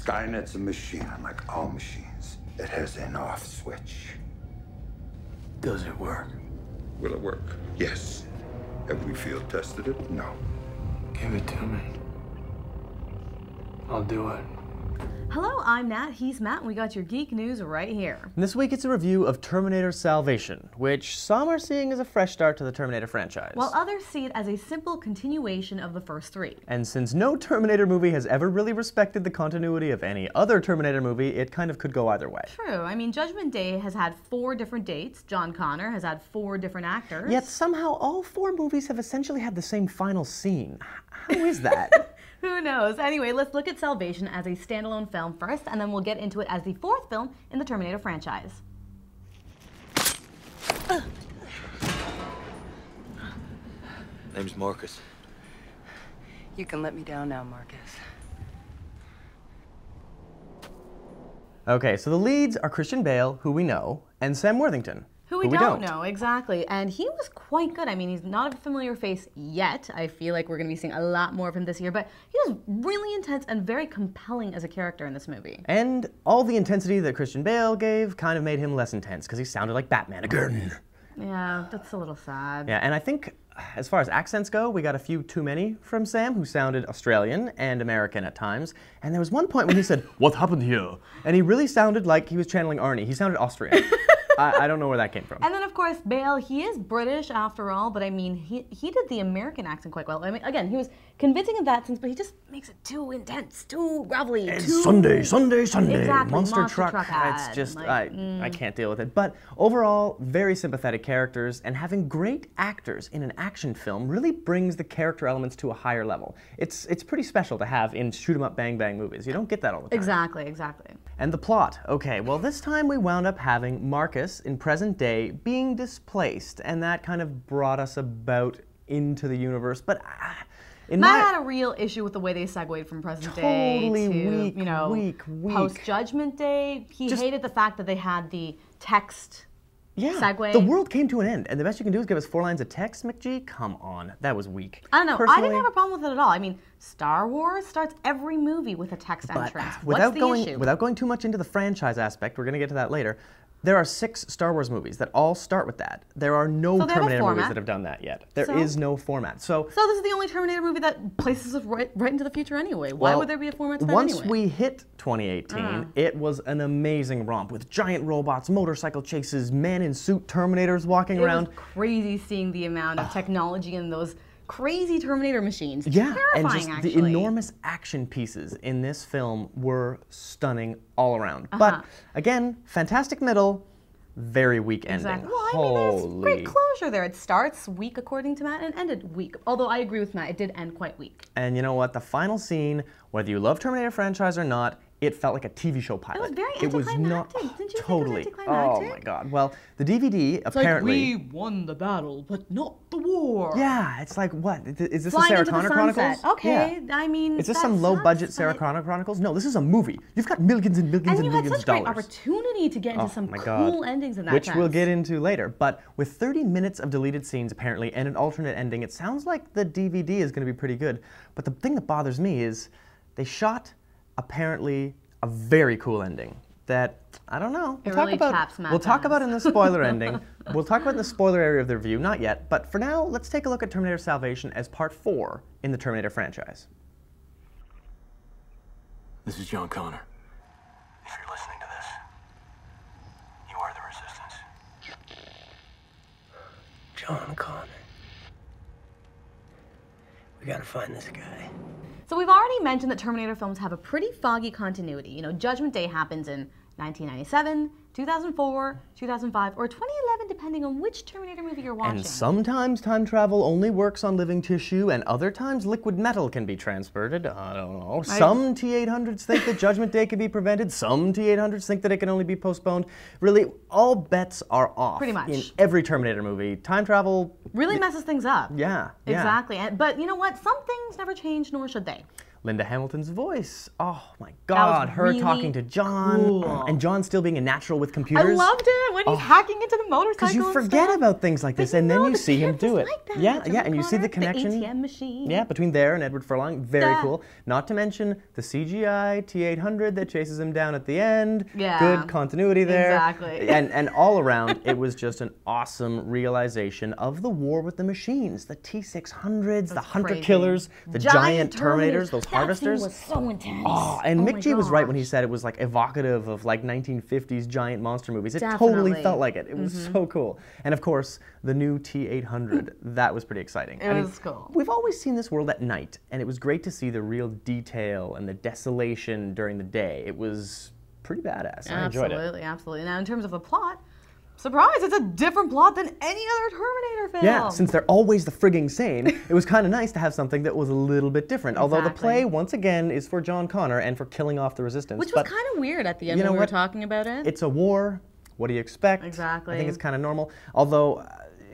Skynet's a machine, unlike all machines. It has an off switch. Does it work? Will it work? Yes. Have we field tested it? No. Give it to me. I'll do it. Hello, I'm Nat, he's Matt, and we got your geek news right here. This week it's a review of Terminator Salvation, which some are seeing as a fresh start to the Terminator franchise. While others see it as a simple continuation of the first three. And since no Terminator movie has ever really respected the continuity of any other Terminator movie, it kind of could go either way. True. I mean, Judgment Day has had 4 different dates. John Connor has had 4 different actors. Yet somehow all 4 movies have essentially had the same final scene. How is that? Who knows? Anyway, let's look at Salvation as a standalone film first, and then we'll get into it as the 4th film in the Terminator franchise. Name's Marcus. You can let me down now, Marcus. Okay, so the leads are Christian Bale, who we know, and Sam Worthington, Who we don't know, exactly. And he was quite good. I mean, he's not a familiar face yet. I feel like we're going to be seeing a lot more of him this year, but he was really intense and very compelling as a character in this movie. And all the intensity that Christian Bale gave kind of made him less intense, because he sounded like Batman again. Yeah, that's a little sad. Yeah, and I think as far as accents go, we got a few too many from Sam, who sounded Australian and American at times. And there was one point when he said, "What happened here?" And he really sounded like he was channeling Arnie. He sounded Austrian. I don't know where that came from. And then, of course, Bale, he is British after all, but I mean, he did the American accent quite well. I mean, again, he was convincing in that sense, but he just makes it too intense, too gravelly, too... Sunday, exactly, monster truck. head. It's just, like, I can't deal with it. But overall, very sympathetic characters, and having great actors in an action film really brings the character elements to a higher level. It's pretty special to have in shoot-'em-up, bang-bang movies. You don't get that all the time. Exactly, exactly. And the plot. Okay, well, this time we wound up having Marcus, in present day, being displaced, and that kind of brought us about into the universe. But Matt had a real issue with the way they segued from present day to, you know, weak. post-Judgment Day. He hated the fact that they had the text segue. The world came to an end, and the best you can do is give us 4 lines of text, McGee? Come on, that was weak. I don't know. Personally, I didn't have a problem with it at all. I mean, Star Wars starts every movie with a text entrance. What's the issue? Without going too much into the franchise aspect, we're going to get to that later, there are 6 Star Wars movies that all start with that. There are no Terminator movies that have done that yet. There is no format. So this is the only Terminator movie that places us right into the future anyway. Why would there be a format to that once anyway? we hit 2018, it was an amazing romp with giant robots, motorcycle chases, man-in-suit Terminators walking around. It was crazy seeing the amount of technology in those crazy Terminator machines. Yeah, terrifying, and just actually. the enormous action pieces in this film were stunning all around. But again, fantastic middle, very weak ending. Exactly. Well, I mean, there's great closure there. It starts weak according to Matt and ended weak. Although I agree with Matt, it did end quite weak. And you know what? The final scene, whether you love Terminator franchise or not, it felt like a TV show pilot. It was very anticlimactic. Didn't you totally. think it was anticlimactic? Oh my god. Well, the DVD apparently. Like, we won the battle, but not the war. Yeah, it's like what? Is this Flying the Sarah into Connor the sunset. Chronicles? Okay, yeah. I mean, is this some low-budget Sarah Connor Chronicles? No, this is a movie. You've got millions and millions and millions of dollars. And you had such great opportunity to get into some cool endings in that Which we'll get into later. But with 30 minutes of deleted scenes apparently and an alternate ending, it sounds like the DVD is going to be pretty good. But the thing that bothers me is they shot apparently a very cool ending that, I don't know. We'll talk about in the spoiler ending. We'll talk about in the spoiler area of the review, not yet. But for now, let's take a look at Terminator Salvation as part 4 in the Terminator franchise. This is John Connor. If you're listening to this, you are the Resistance. John Connor. We gotta find this guy. So we've already mentioned that Terminator films have a pretty foggy continuity. You know, Judgment Day happens in 1997, 2004, 2005, or 2011, depending on which Terminator movie you're watching. And sometimes time travel only works on living tissue, and other times liquid metal can be transported. I don't know. Some T-800s think that Judgment Day can be prevented. Some T-800s think that it can only be postponed. Really, all bets are off. Pretty much. In every Terminator movie. Time travel... really messes things up. Yeah. Exactly. But you know what? Some things never change, nor should they. Linda Hamilton's voice. Oh my God, her really talking to John. cool. And John still being a natural with computers. I loved it when he's hacking into the motorcycle. Because you forget about things like this, and then you see him do it. Like that. Yeah, John yeah, and you see the Connor, connection. The ATM machine. Yeah, between there and Edward Furlong, very Yeah. cool. Not to mention the CGI T-800 that chases him down at the end. Yeah. Good continuity there. Exactly. And all around, it was just an awesome realization of the war with the machines. The T-600s, the Hunter crazy. Killers, the giant Terminators, those That harvesters. scene was so intense. Oh, and Oh Mick my G was right when he gosh. said it was like evocative of like 1950s giant monster movies. It totally Definitely. felt like it. It was so cool. And of course, the new T-800, that was pretty exciting. It was cool. We've always seen this world at night, and it was great to see the real detail and the desolation during the day. It was pretty badass. I enjoyed it. Absolutely, absolutely. Now, in terms of the plot, surprise, it's a different plot than any other Terminator film. Yeah, since they're always the frigging same, it was kind of nice to have something that was a little bit different. Although the Exactly. play, once again, is for John Connor and for killing off the resistance. Which was but kind of weird at the end you know when we were what? talking about it. It's a war. What do you expect? Exactly. I think it's kind of normal. Although,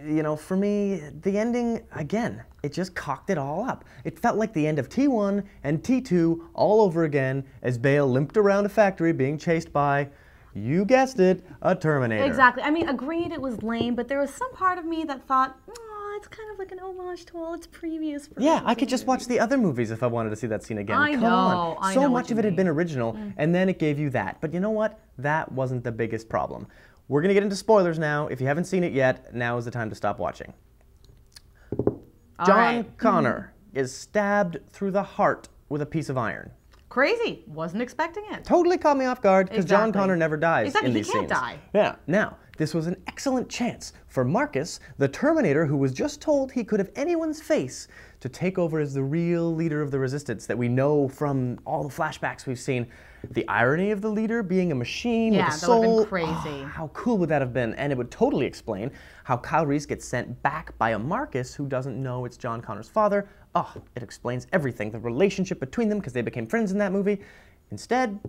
you know, for me, the ending, again, it just cocked it all up. It felt like the end of T1 and T2 all over again as Bale limped around a factory being chased by, you guessed it, a Terminator. Exactly. I mean, agreed it was lame, but there was some part of me that thought, oh, it's kind of like an homage to all its previous Yeah, I could just watch the other movies if I wanted to see that scene again. I Come know, on. I So know much what of you it had been mean. original, and then it gave you that. But you know what? That wasn't the biggest problem. We're going to get into spoilers now. If you haven't seen it yet, now is the time to stop watching. John right. Connor is stabbed through the heart with a piece of iron. Crazy. Wasn't expecting it. Totally caught me off guard because John Exactly. Connor never dies Exactly, in he these can't scenes. die. Yeah. Now, this was an excellent chance for Marcus, the Terminator, who was just told he could have anyone's face, to take over as the real leader of the Resistance that we know from all the flashbacks we've seen. The irony of the leader being a machine Yeah, with a that would've soul. been crazy. Oh, how cool would that have been? And it would totally explain how Kyle Reese gets sent back by a Marcus who doesn't know it's John Connor's father. Oh, it explains everything. The relationship between them, because they became friends in that movie. Instead,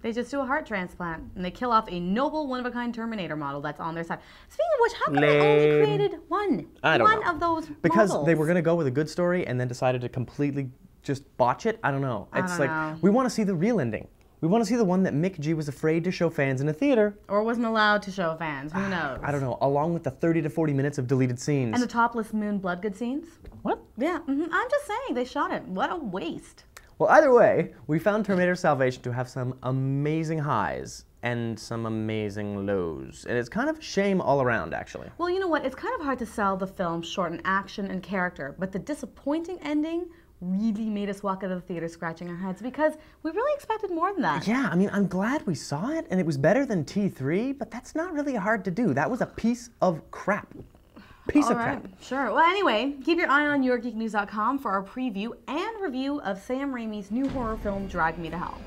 They just do a heart transplant, and they kill off a noble, one-of-a-kind Terminator model that's on their side. Speaking of which, how come they only Lame. created one? I don't one know. of those because models? they were going to go with a good story and then decided to completely just botch it. I don't know. It's don't like know. we want to see the real ending. We want to see the one that Mick G was afraid to show fans in a theater. Or wasn't allowed to show fans. Who knows? I don't know. Along with the 30 to 40 minutes of deleted scenes. And the topless moon bloodgood scenes? What? Yeah, I'm just saying, they shot it. What a waste. Well, either way, we found Terminator Salvation to have some amazing highs and some amazing lows. And it's kind of a shame all around, actually. Well, you know what? It's kind of hard to sell the film short in action and character, but the disappointing ending really made us walk out of the theater scratching our heads because we really expected more than that. Yeah, I mean, I'm glad we saw it, and it was better than T3, but that's not really hard to do. That was a piece of crap. Piece of crap. Sure. Well, anyway, keep your eye on YourGeekNews.com for our preview and review of Sam Raimi's new horror film, Drag Me to Hell.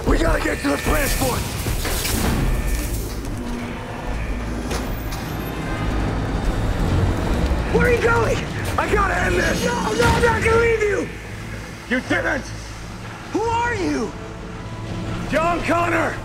We gotta get to the transport! Where are you going? I gotta end this! No, I'm not gonna leave you! You didn't! Who are you? John Connor!